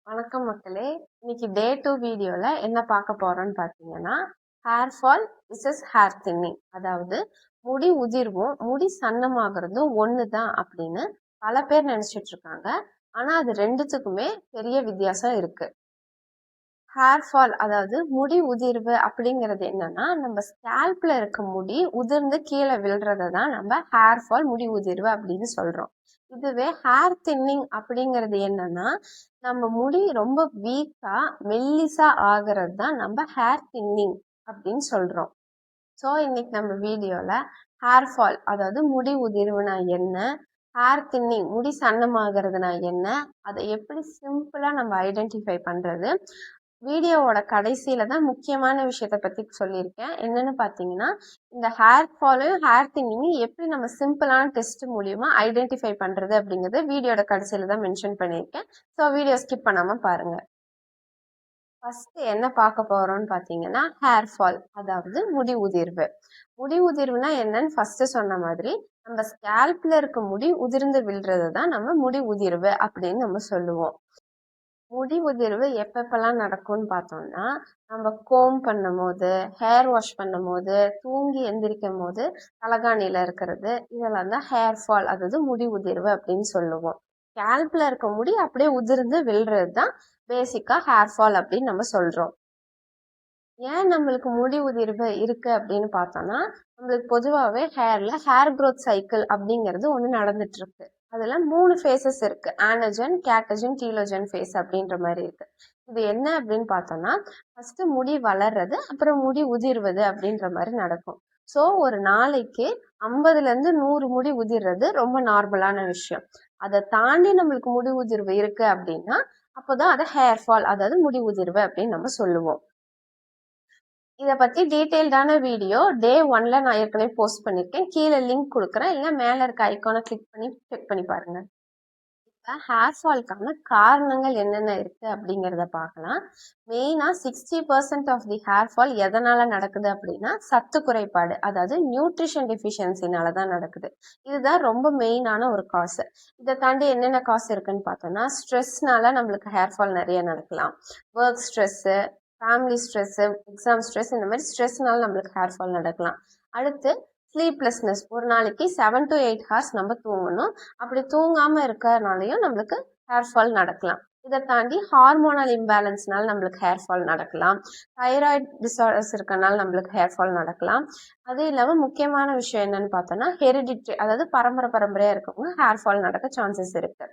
வணக்கம் மக்களே. இன்னைக்கு டே 2 வீடியோல என்ன பார்க்க போறோம்னு பார்த்தீங்கன்னா, hair fall versus hair thinning. அதாவது முடி உதிர்வும் முடி சன்னமாகறதும் ஒன்று தான் அப்படின்னு பல பேர் நினைச்சிட்டு இருக்காங்க. ஆனா அது ரெண்டுத்துக்குமே பெரிய வித்தியாசம் இருக்கு. ஹேர் ஃபால் அதாவது முடி உதிர்வு அப்படிங்கிறது என்னன்னா, நம்ம ஸ்கேல்ப்ல இருக்க முடி உதிர்ந்து கீழே விழுறத தான் நம்ம ஹேர் ஃபால் முடி உதிர்வு அப்படின்னு சொல்றோம். இதுவே ஹேர் தின்னிங் அப்படிங்கிறது என்னன்னா, நம்ம முடி ரொம்ப வீக்கா மெல்லிசா ஆகிறது தான் நம்ம ஹேர் தின்னிங் அப்படின்னு சொல்றோம். ஸோ இன்னைக்கு நம்ம வீடியோல ஹேர் ஃபால் அதாவது முடி உதிர்வுனா என்ன, ஹேர் தின்னிங் முடி சன்னமாகிறதுனா என்ன, அதை எப்படி சிம்பிளா நம்ம ஐடென்டிஃபை பண்றது, வீடியோவோட கடைசியில தான் முக்கியமான விஷயத்த பத்தி சொல்லியிருக்கேன். என்னன்னு பாத்தீங்கன்னா, இந்த ஹேர் ஃபாலையும் ஹேர் தின்னிங்கும் எப்படி நம்ம சிம்பிளான டெஸ்ட் மூலியமா ஐடென்டிஃபை பண்றது அப்படிங்கறத வீடியோட கடைசியில தான் மென்ஷன் பண்ணியிருக்கேன். ஸோ வீடியோ ஸ்கிப் பண்ணாம பாருங்க. ஃபர்ஸ்ட் என்ன பார்க்க போறோம்னு பாத்தீங்கன்னா, ஹேர் ஃபால் அதாவது முடி உதிர்வு. முடி உதிர்வுனா என்னன்னு ஃபர்ஸ்ட் சொன்ன மாதிரி, நம்ம ஸ்கேல்ப்ல இருக்க முடி உதிர்ந்து விழுறது தான் நம்ம முடி உதிர்வு அப்படின்னு நம்ம சொல்லுவோம். முடி உதிர்வு எப்பப்பெல்லாம் நடக்கும்னு பார்த்தோம்னா, நம்ம கோம் பண்ணும் போது, ஹேர் வாஷ் பண்ணும் போது, தூங்கி எந்திரிக்கும் போது தலகாணியில இருக்கிறது, இதெல்லாம் தான் ஹேர் ஃபால் அதாவது முடி உதிர்வு அப்படின்னு சொல்லுவோம். ஸ்கேல்ப்ல இருக்க முடி அப்படியே உதிர்ந்து விழுறது தான் பேசிக்கா ஹேர் ஃபால் அப்படின்னு நம்ம சொல்றோம். ஏன் நம்மளுக்கு முடி உதிர்வு இருக்கு அப்படின்னு பார்த்தோம்னா, நம்மளுக்கு பொதுவாகவே ஹேர் growth சைக்கிள் அப்படிங்கிறது ஒன்று நடந்துட்டு இருக்கு. அதுல 3 ஃபேஸஸ் இருக்கு. ஆனஜன், கேட்டஜன், டீலோஜன் ஃபேஸ் அப்படின்ற மாதிரி இருக்கு. இது என்ன அப்படின்னு பார்த்தோம்னா, ஃபர்ஸ்ட் முடி வளர்றது, அப்புறம் முடி உதிர்வது அப்படின்ற மாதிரி நடக்கும். ஸோ ஒரு நாளைக்கு 50ல இருந்து 100 முடி உதிர்றது ரொம்ப நார்மலான விஷயம். அதை தாண்டி நம்மளுக்கு முடி உதிர்வு இருக்கு அப்படின்னா, அப்போதான் அதை ஹேர் ஃபால் அதாவது முடி உதிர்வு அப்படின்னு நம்ம சொல்லுவோம். இதை பத்தி டீட்டெயில்டான வீடியோ டே 1ல நான் ஏற்கனவே போஸ்ட் பண்ணியிருக்கேன். கீழே லிங்க் கொடுக்குறேன், இல்லை மேலே இருக்க ஐக்கானை கிளிக் பண்ணி செக் பண்ணி பாருங்க. இப்போ ஹேர் ஃபால்க்கான காரணங்கள் என்னென்ன இருக்கு அப்படிங்கிறத பார்க்கலாம். மெயினா 60% ஆஃப் தி ஹேர் ஃபால் எதனால நடக்குது அப்படின்னா, சத்து குறைபாடு அதாவது நியூட்ரிஷன் டெஃபிஷியன்சினால தான் நடக்குது. இதுதான் ரொம்ப மெயினான ஒரு காசு. இதை தாண்டி என்னென்ன காசு இருக்குன்னு பார்த்தோம்னா, ஸ்ட்ரெஸ்னால நம்மளுக்கு ஹேர் ஃபால் நிறைய நடக்கலாம். Work stress, family stress, exam stress, இந்த மாதிரி ஸ்ட்ரெஸ்னால நம்மளுக்கு ஹேர் ஃபால் நடக்கலாம். அடுத்து ஸ்லீப்லெஸ்னஸ், ஒரு நாளைக்கு 7 to 8 ஹவர்ஸ் நம்ம தூங்கணும். அப்படி தூங்காம இருக்கறனாலையும் நம்மளுக்கு ஹேர் ஃபால் நடக்கலாம். இதை தாண்டி ஹார்மோனல் இம்பேலன்ஸ்னால நம்மளுக்கு ஹேர் ஃபால் நடக்கலாம். தைராய்டு டிசார்டர்ஸ் இருக்கனால நம்மளுக்கு ஹேர் ஃபால் நடக்கலாம். அது இல்லாமல் முக்கியமான விஷயம் என்னன்னு பார்த்தோம்னா, ஹெரிடிட்ரி அதாவது பரம்பரையா இருக்கவங்க ஹேர் ஃபால் நடக்க சான்சஸ் இருக்கு.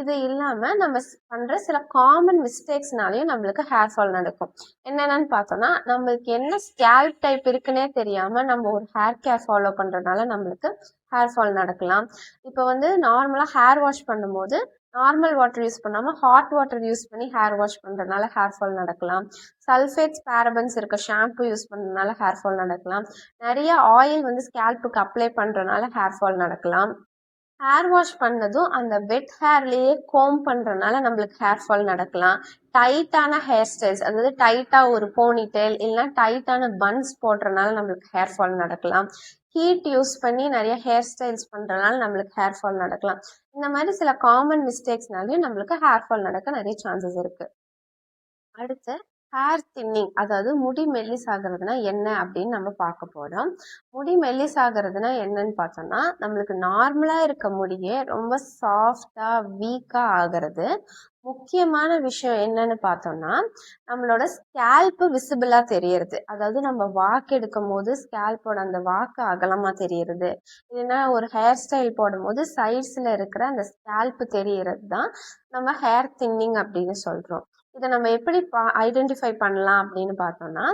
இது இல்லாம நம்ம பண்ற சில காமன் மிஸ்டேக்ஸ்னாலையும் நம்மளுக்கு ஹேர் ஃபால் நடக்கும். என்னென்னு பார்த்தோம்னா, நம்மளுக்கு என்ன ஸ்கேல்ப் டைப் இருக்குன்னே தெரியாம நம்ம ஒரு ஹேர் கேர் ஃபாலோ பண்றதுனால நம்மளுக்கு ஹேர் ஃபால் நடக்கலாம். இப்போ வந்து நார்மலா ஹேர் வாஷ் பண்ணும்போது நார்மல் வாட்டர் யூஸ் பண்ணாம ஹாட் வாட்டர் யூஸ் பண்ணி ஹேர் வாஷ் பண்றதுனால ஹேர் ஃபால் நடக்கலாம். சல்ஃபேட்ஸ், பேரபன்ஸ் இருக்க ஷாம்பு யூஸ் பண்றதுனால ஹேர் ஃபால் நடக்கலாம். நிறைய ஆயில் வந்து ஸ்கேல்புக்கு அப்ளை பண்றதுனால ஹேர் ஃபால் நடக்கலாம். ஹேர் வாஷ் பண்ணதும் அந்த வெட் ஹேர்லயே கோம் பண்றதுனால நம்மளுக்கு ஹேர் ஃபால் நடக்கலாம். டைட்டான ஹேர் ஸ்டைல்ஸ் அதாவது டைட்டா ஒரு போனிடெயில் இல்லைன்னா டைட்டான பன்ஸ் போடுறதுனால நம்மளுக்கு ஹேர் ஃபால் நடக்கலாம். ஹீட் யூஸ் பண்ணி நிறைய ஹேர் ஸ்டைல்ஸ் பண்றதுனால நம்மளுக்கு ஹேர் ஃபால் நடக்கலாம். இந்த மாதிரி சில காமன் மிஸ்டேக்ஸ்னாலையும் நம்மளுக்கு ஹேர் ஃபால் நடக்க நிறைய சான்சஸ் இருக்கு. அடுத்து ஹேர் தின்னிங் அதாவது முடி மெல்லிசாகிறதுனா என்ன அப்படின்னு நம்ம பார்க்க போறோம். முடி மெல்லிசாகிறதுனா என்னன்னு பார்த்தோம்னா, நம்மளுக்கு நார்மலா இருக்க முடியே ரொம்ப சாஃப்டா வீக்கா ஆகிறது. முக்கியமான விஷயம் என்னன்னு பார்த்தோம்னா, நம்மளோட ஸ்கேல்ப் விசிபிளா தெரியறது. அதாவது நம்ம வாக்கு எடுக்கும் போது ஸ்கேல்போட அந்த வாக்கு அகலமா தெரியறது, இல்லைன்னா ஒரு ஹேர் ஸ்டைல் போடும் போது சைட்ஸ்ல இருக்கிற அந்த ஸ்கேல்ப் தெரியறது தான் நம்ம ஹேர் தின்னிங் அப்படின்னு சொல்றோம். இதை நம்ம எப்படி ஐடென்டிஃபை பண்ணலாம் அப்படின்னு பார்த்தோம்னா,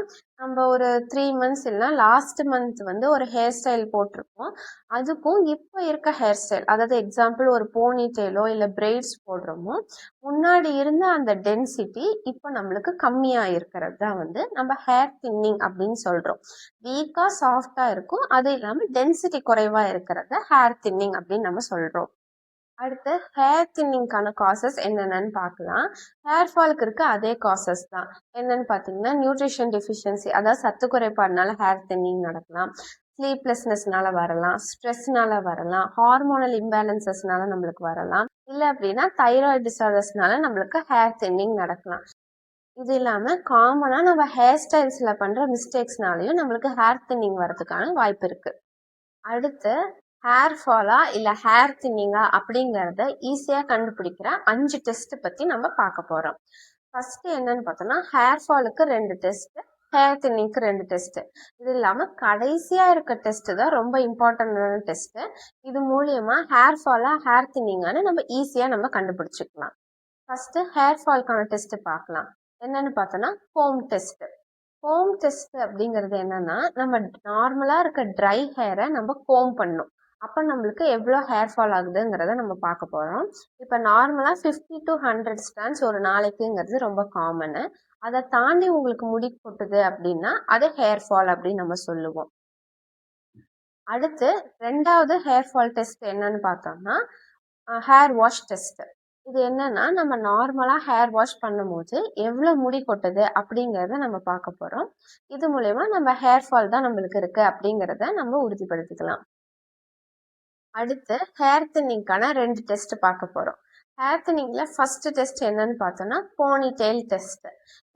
நம்ம ஒரு 3 months இல்லைன்னா லாஸ்ட் மந்த் வந்து ஒரு ஹேர் ஸ்டைல் போட்டிருப்போம். அதுக்கும் இப்போ இருக்க ஹேர் ஸ்டைல் அதாவது எக்ஸாம்பிள் ஒரு போனி டெயிலோ இல்லை பிரைட்ஸ் போடுறோமோ, முன்னாடி இருந்த அந்த டென்சிட்டி இப்போ நம்மளுக்கு கம்மியா இருக்கிறது தான் வந்து நம்ம ஹேர் தின்னிங் அப்படின்னு சொல்றோம். வீக்கா சாஃப்டா இருக்கும், அது இல்லாமல் டென்சிட்டி குறைவா இருக்கிறத ஹேர் தின்னிங் அப்படின்னு நம்ம சொல்றோம். அடுத்து ஹேர் தின்னிங்கான காசஸ் என்னென்னு பார்க்கலாம். ஹேர் ஃபாலுக்கு இருக்க அதே காசஸ் தான். என்னன்னு பார்த்தீங்கன்னா, நியூட்ரிஷன் டெஃபிஷியன்சி அதாவது சத்து குறைபாடுனால ஹேர் தின்னிங் நடக்கலாம். ஸ்லீப்லெஸ்னஸ்னால வரலாம், ஸ்ட்ரெஸ்னால வரலாம், ஹார்மோனல் இம்பேலன்சஸ்னால நம்மளுக்கு வரலாம், இல்லை அப்படின்னா தைராய்டு டிசார்டர்ஸ்னால நம்மளுக்கு ஹேர் தின்னிங் நடக்கலாம். இது இல்லாம காமனா நம்ம ஹேர் ஸ்டைல்ஸ்ல பண்ற மிஸ்டேக்ஸ்னாலையும் நம்மளுக்கு ஹேர் தின்னிங் வரதுக்கான வாய்ப்பு இருக்கு. அடுத்து ஹேர் ஃபாலா இல்ல ஹேர் தின்னிங்கா அப்படிங்கறத ஈஸியா கண்டுபிடிக்கிற 5 டெஸ்ட் பத்தி நம்ம பார்க்க போறோம். ஃபர்ஸ்ட் என்னன்னு பார்த்தோம்னா ஹேர் ஃபாலுக்கு 2 டெஸ்ட், ஹேர் தின்னிங்க்கு 2 டெஸ்ட். இது இல்லாம கடைசியா இருக்க டெஸ்ட் தான் ரொம்ப இம்பார்ட்டன்டான டெஸ்ட். இது மூலியமா ஹேர் ஃபாலா ஹேர் தின்னிங்கான்னு நம்ம ஈஸியா நம்ம கண்டுபிடிச்சிக்கலாம். ஃபர்ஸ்ட் ஹேர் ஃபால்க்கான டெஸ்ட் பார்க்கலாம். என்னன்னு பார்த்தோம்னா கோம் டெஸ்ட். கோம் டெஸ்ட் அப்படிங்கிறது என்னன்னா நம்ம நார்மலா இருக்க ட்ரை ஹேரை நம்ம கோம் பண்ணணும். அப்போ நம்மளுக்கு எவ்வளோ ஹேர் ஃபால் ஆகுதுங்கிறத நம்ம பார்க்க போகிறோம். இப்போ நார்மலாக 50 to 100 ஸ்டாண்ட்ஸ் ஒரு நாளைக்குங்கிறது ரொம்ப காமனு. அதை தாண்டி உங்களுக்கு முடி கொட்டுது அப்படின்னா அது ஹேர் ஃபால் அப்படின்னு நம்ம சொல்லுவோம். அடுத்து 2வது ஹேர் ஃபால் டெஸ்ட் என்னன்னு பார்த்தோம்னா ஹேர் வாஷ் டெஸ்ட். இது என்னன்னா நம்ம நார்மலா ஹேர் வாஷ் பண்ணும்போது எவ்வளவு முடி கொட்டுது அப்படிங்கறத நம்ம பார்க்க போறோம். இது மூலயமா நம்ம ஹேர் ஃபால் தான் நம்மளுக்கு இருக்கு அப்படிங்கறத நம்ம உறுதிப்படுத்திக்கலாம். அடுத்து ஹேர் தின்னிங்கான 2 டெஸ்ட் பார்க்க போறோம். ஹேர் தின்னிங்ல ஃபர்ஸ்ட் டெஸ்ட் என்னன்னு பார்த்தோம்னா போனி டெயில் டெஸ்ட்.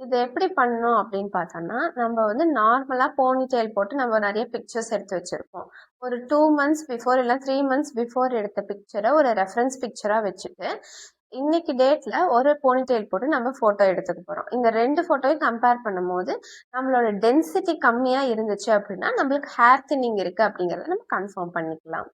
இது எப்படி பண்ணணும் அப்படின்னு பார்த்தோம்னா நம்ம வந்து நார்மலா போனி டெயில் போட்டு நம்ம நிறைய பிக்சர்ஸ் எடுத்து வச்சிருப்போம். ஒரு 2 months பிஃபோர் இல்லை 3 months பிஃபோர் எடுத்த பிக்சரை ஒரு ரெஃபரன்ஸ் பிக்சரா வச்சுட்டு இன்னைக்கு டேட்ல ஒரு போனிடெயில் போட்டு நம்ம போட்டோ எடுத்துக்க போறோம். இந்த 2 போட்டோவையும் கம்பேர் பண்ணும்போது நம்மளோட டென்சிட்டி கம்மியா இருந்துச்சு அப்படின்னா நம்மளுக்கு ஹேர் தின்னிங் இருக்கு அப்படிங்கறத நம்ம கன்ஃபார்ம் பண்ணிக்கலாம்.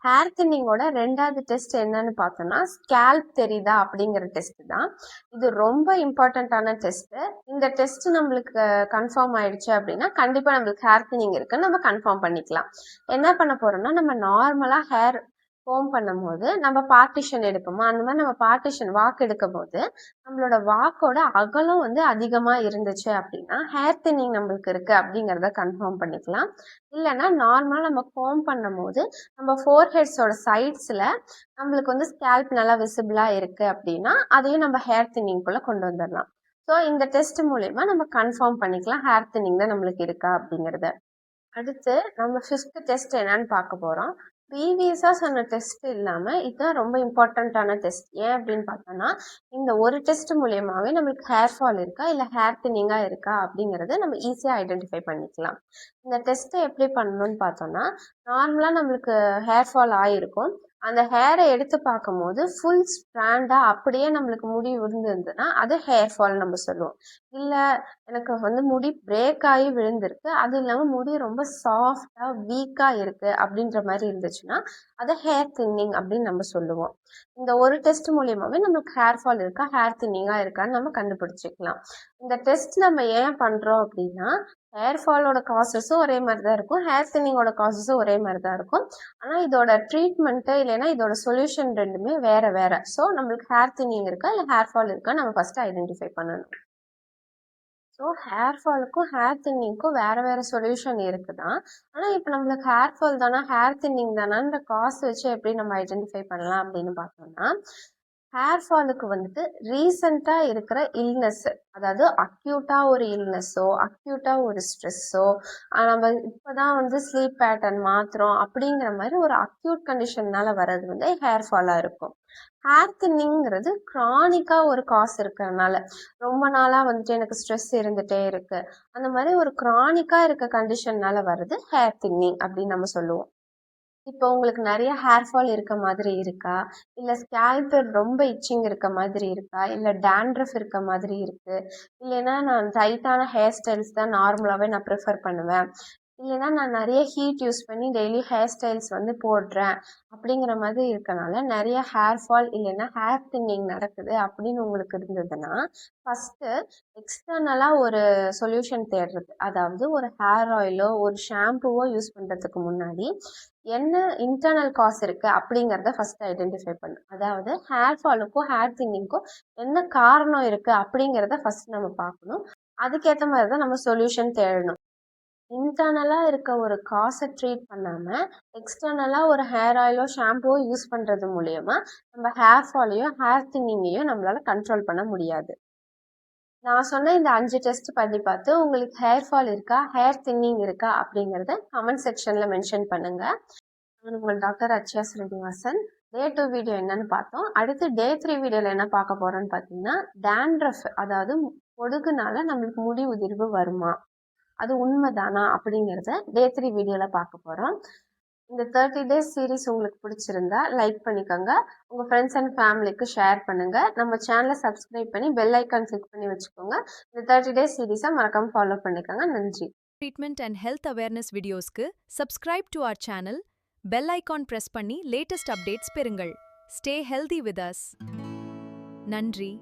ஹேர் தின்னிங்கோட 2வது டெஸ்ட் என்னன்னு பார்த்தோம்னா ஸ்கேல்ப் தெரியுதா அப்படிங்கிற டெஸ்ட் தான். இது ரொம்ப இம்பார்ட்டண்ட்டான டெஸ்ட். இந்த டெஸ்ட் நம்மளுக்கு கன்ஃபார்ம் ஆயிடுச்சு அப்படின்னா கண்டிப்பா நம்மளுக்கு ஹேர் தின்னிங் இருக்குன்னு நம்ம கன்ஃபார்ம் பண்ணிக்கலாம். என்ன பண்ண போறோம்னா நம்ம நார்மலா ஹேர் கோம் பண்ணும்போது நம்ம பார்ட்டிஷன் எடுப்போமா, அந்த மாதிரி நம்ம பார்ட்டிஷன் வாக்கு எடுக்கும் போது நம்மளோட வாக்கோட அகலம் வந்து அதிகமா இருந்துச்சு அப்படின்னா ஹேர் தின்னிங் நம்மளுக்கு இருக்கு அப்படிங்கிறத கன்ஃபார்ம் பண்ணிக்கலாம். இல்லைன்னா நார்மலா நம்ம கோம் பண்ணும்போது நம்ம ஃபோர்ஹெட்ஸோட சைட்ஸ்ல நம்மளுக்கு வந்து ஸ்கேல்ப் நல்லா விசிபிளா இருக்கு அப்படின்னா அதையும் நம்ம ஹேர் தின்னிங்குள்ள கொண்டு வந்துடலாம். ஸோ இந்த டெஸ்ட் மூலயமா நம்ம கன்ஃபார்ம் பண்ணிக்கலாம் ஹேர் தின்னிங் தான் நம்மளுக்கு இருக்கா அப்படிங்கிறத. அடுத்து நம்ம 5th டெஸ்ட் என்னன்னு பார்க்க போறோம். ப்ரீவியஸாக சொன்ன டெஸ்ட் இல்லாமல் இதுதான் ரொம்ப இம்பார்ட்டண்ட்டான டெஸ்ட். ஏன் அப்படின்னு பார்த்தோன்னா இந்த ஒரு டெஸ்ட் மூலியமாகவே நம்மளுக்கு ஹேர் ஃபால் இருக்கா இல்லை ஹேர் தின்னிங்காக இருக்கா அப்படிங்கிறத நம்ம ஈஸியாக ஐடென்டிஃபை பண்ணிக்கலாம். இந்த டெஸ்ட்டை எப்படி பண்ணணும்னு பார்த்தோன்னா நார்மலாக நம்மளுக்கு ஹேர் ஃபால் ஆகிருக்கும். அந்த ஹேரை எடுத்து பார்க்கும்போது ஃபுல் ஸ்ட்ராண்டாக அப்படியே நம்மளுக்கு முடி விழுந்துருந்துன்னா அது ஹேர் ஃபால் நம்ம சொல்லுவோம். இல்லை எனக்கு வந்து முடி பிரேக் ஆகி விழுந்திருக்கு, அது இல்லாமல் முடி ரொம்ப சாஃப்டாக வீக்காக இருக்குது அப்படின்ற மாதிரி இருந்துச்சுன்னா அதை ஹேர் தின்னிங் அப்படின்னு நம்ம சொல்லுவோம். இந்த ஒரு டெஸ்ட் மூலியமாவே நம்மளுக்கு ஹேர் ஃபால் இருக்கா ஹேர் தின்னிங்காக இருக்கான்னு நம்ம கண்டுபிடிச்சிக்கலாம். இந்த டெஸ்ட் நம்ம ஏன் பண்ணுறோம் அப்படின்னா ஹேர் ஃபாலோட காசஸும் ஒரே மாதிரி தான் இருக்கும், ஹேர் தின்னிங்கோட காசஸும் ஒரே மாதிரி தான் இருக்கும். ஆனால் இதோட ட்ரீட்மெண்ட்டு இல்லைன்னா இதோட சொல்யூஷன் ரெண்டுமே வேற வேற. ஸோ நம்மளுக்கு ஹேர் தின்னிங் இருக்கா இல்லை ஹேர் ஃபால் இருக்கா நம்ம ஃபர்ஸ்ட் ஐடென்டிஃபை பண்ணணும். ஸோ ஹேர் ஃபாலுக்கும் ஹேர் தின்னிங்க்கும் வேற வேற சொல்யூஷன் இருக்குதான். ஆனால் இப்போ நம்மளுக்கு ஹேர் ஃபால் தானே ஹேர் தின்னிங் தானான்ற காசு வச்சு எப்படி நம்ம ஐடென்டிஃபை பண்ணலாம் அப்படின்னு பார்த்தோம்னா ஹேர் ஃபாலுக்கு வந்துட்டு ரீசெண்டாக இருக்கிற இல்னஸ், அதாவது அக்யூட்டாக ஒரு இல்னஸோ அக்யூட்டாக ஒரு ஸ்ட்ரெஸ்ஸோ நம்ம இப்போ தான் வந்து ஸ்லீப் பேட்டர்ன் மாற்றுறோம் அப்படிங்கிற மாதிரி ஒரு அக்யூட் கண்டிஷன்னால வர்றது வந்து ஹேர் ஃபாலாக இருக்கும். ஹேர் தின்னிங்கிறது க்ரானிக்காக ஒரு காசு இருக்கிறதுனால ரொம்ப நாளாக வந்துட்டு எனக்கு ஸ்ட்ரெஸ் இருந்துகிட்டே இருக்கு அந்த மாதிரி ஒரு க்ரானிக்காக இருக்க கண்டிஷன்னால வர்றது ஹேர் தின்னிங் அப்படின்னு நம்ம சொல்லுவோம். இப்போ உங்களுக்கு நிறைய ஹேர் ஃபால் இருக்க மாதிரி இருக்கா, இல்லை ஸ்கேல்ப் ரொம்ப இச்சிங் இருக்க மாதிரி இருக்கா, இல்லை டேண்ட்ரஃப் இருக்க மாதிரி இருக்கு, இல்லைன்னா நான் டைட்டான ஹேர் ஸ்டைல்ஸ் தான் நார்மலாகவே நான் ப்ரிஃபர் பண்ணுவேன், இல்லைன்னா நான் நிறைய ஹீட் யூஸ் பண்ணி டெய்லி ஹேர் ஸ்டைல்ஸ் வந்து போடுறேன் அப்படிங்கிற மாதிரி இருக்கனால நிறைய ஹேர் ஃபால் இல்லைன்னா ஹேர் தின்னிங் நடக்குது அப்படின்னு உங்களுக்கு இருந்ததுன்னா ஃபஸ்ட்டு எக்ஸ்டர்னலாக ஒரு சொல்யூஷன் தேடுறது, அதாவது ஒரு ஹேர் ஆயிலோ ஒரு ஷாம்புவோ யூஸ் பண்ணுறதுக்கு முன்னாடி என்ன இன்டர்னல் காஸ் இருக்கு அப்படிங்கிறத ஃபர்ஸ்ட் ஐடென்டிஃபை பண்ணும். அதாவது ஹேர் ஃபாலுக்கும் ஹேர் தின்னிங்க்கும் என்ன காரணம் இருக்கு அப்படிங்கிறத ஃபர்ஸ்ட் நம்ம பார்க்கணும். அதுக்கேற்ற மாதிரி தான் நம்ம சொல்யூஷன் தேடணும். இன்டர்னலாக இருக்க ஒரு காசை ட்ரீட் பண்ணாமல் எக்ஸ்டர்னலாக ஒரு ஹேர் ஆயிலோ ஷாம்புவோ யூஸ் பண்ணுறது மூலயமா நம்ம ஹேர் ஃபாலையும் ஹேர் தின்னிங்கையும் நம்மளால கண்ட்ரோல் பண்ண முடியாது. நான் சொன்ன இந்த 5 டெஸ்ட் பண்ணி பார்த்து உங்களுக்கு ஹேர் ஃபால் இருக்கா, ஹேர் தின்னிங் இருக்கா அப்படிங்கிறத கமெண்ட் செக்ஷன்ல மென்ஷன் பண்ணுங்க. நான் உங்கள் டாக்டர் அக்ஷயா ஸ்ரீனிவாசன். டே 2 வீடியோ என்னன்னு பார்த்தோம். அடுத்து டே 3 வீடியோல என்ன பார்க்க போறோம்னு பார்த்தீங்கன்னா, டேண்ட்ரஃப் அதாவது பொடுகுனால நம்மளுக்கு முடி உதிர்வு வருமா, அது உண்மைதானா அப்படிங்கிறத டே 3 வீடியோல பார்க்க போறோம். இந்த 30 டேஸ் சீரிஸ் உங்களுக்கு பிடிச்சிருந்தா லைக் பண்ணிக்கோங்க, உங்க ஃப்ரெண்ட்ஸ் அண்ட் ஃபேமிலிக்கு ஷேர் பண்ணுங்க, நம்ம சேனலை சப்ஸ்கிரைப் பண்ணி பெல் ஐக்கான் கிளிக் பண்ணி வச்சுக்கோங்க. இந்த 30 டேஸ் சீரிஸை மறக்காம ஃபாலோ பண்ணிக்கோங்க. நன்றி. ட்ரீட்மெண்ட் அண்ட் ஹெல்த் அவேர்னஸ் வீடியோஸ்க்கு subscribe to our channel, bell icon press பண்ணி லேட்டஸ்ட் அப்டேட்ஸ் பெறுங்கள். Stay healthy with us. நன்றி.